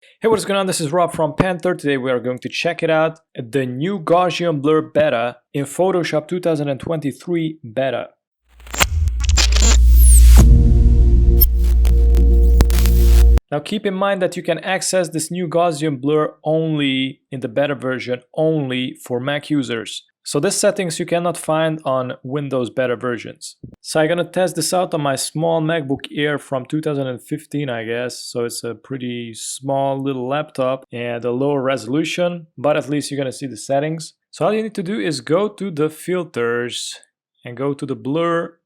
Hey, what's going on? This is Rob from Panther. Today we are going to check it out, the new Gaussian Blur beta in Photoshop 2023 beta. Now keep in mind that you can access this new Gaussian Blur only in the beta version, only for Mac users. So this settings you cannot find on Windows beta versions. So I'm gonna test this out on my small MacBook Air from 2015, I guess. So it's a pretty small little laptop and a lower resolution, but at least you're gonna see the settings. So all you need to do is go to the filters and go to the blur.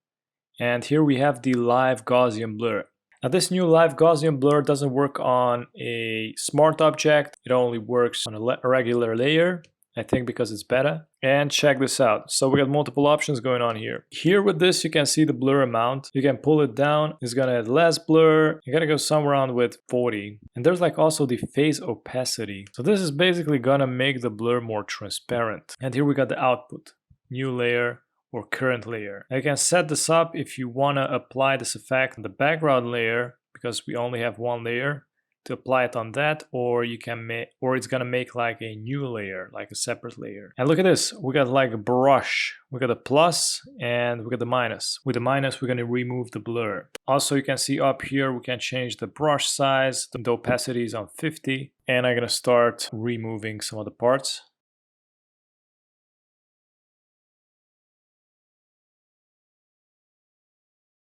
And here we have the live Gaussian blur. Now this new live Gaussian blur doesn't work on a smart object. It only works on a regular layer, I think because it's beta. And check this out. So we got multiple options going on here. Here with this, you can see the blur amount. You can pull it down. It's gonna add less blur. You're gonna go somewhere around with 40. And there's like also the phase opacity. So this is basically gonna make the blur more transparent. And here we got the output, new layer, or current layer. Now you can set this up if you want to apply this effect on the background layer, because we only have one layer, to apply it on that, or you can make, or it's gonna make like a new layer, like a separate layer. And look at this, we got like a brush, we got a plus and we got the minus. With the minus, we're gonna remove the blur. Also, you can see up here, we can change the brush size. The opacity is on 50, and I'm gonna start removing some of the parts.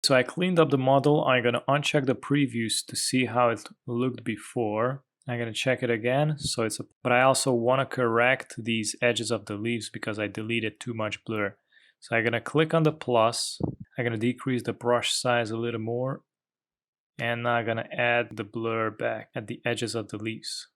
So I cleaned up the model. I'm gonna uncheck the previews to see how it looked before. I'm gonna check it again. So it's but I also want to correct these edges of the leaves because I deleted too much blur. So I'm gonna click on the plus. I'm gonna decrease the brush size a little more. And now I'm gonna add the blur back at the edges of the leaves.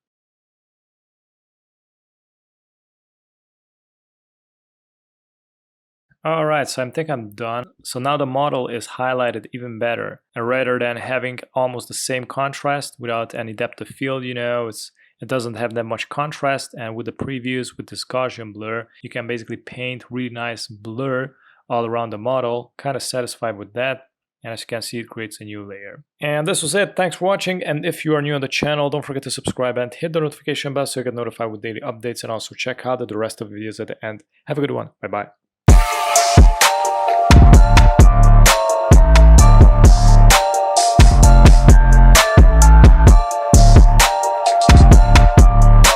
Alright, so I think I'm done. So now the model is highlighted even better. And rather than having almost the same contrast without any depth of field, you know, it doesn't have that much contrast. And with the previews, with this Gaussian blur, you can basically paint really nice blur all around the model. Kind of satisfied with that. And as you can see, it creates a new layer. And this was it. Thanks for watching. And if you are new on the channel, don't forget to subscribe and hit the notification bell so you get notified with daily updates. And also check out the rest of the videos at the end. Have a good one. Bye-bye.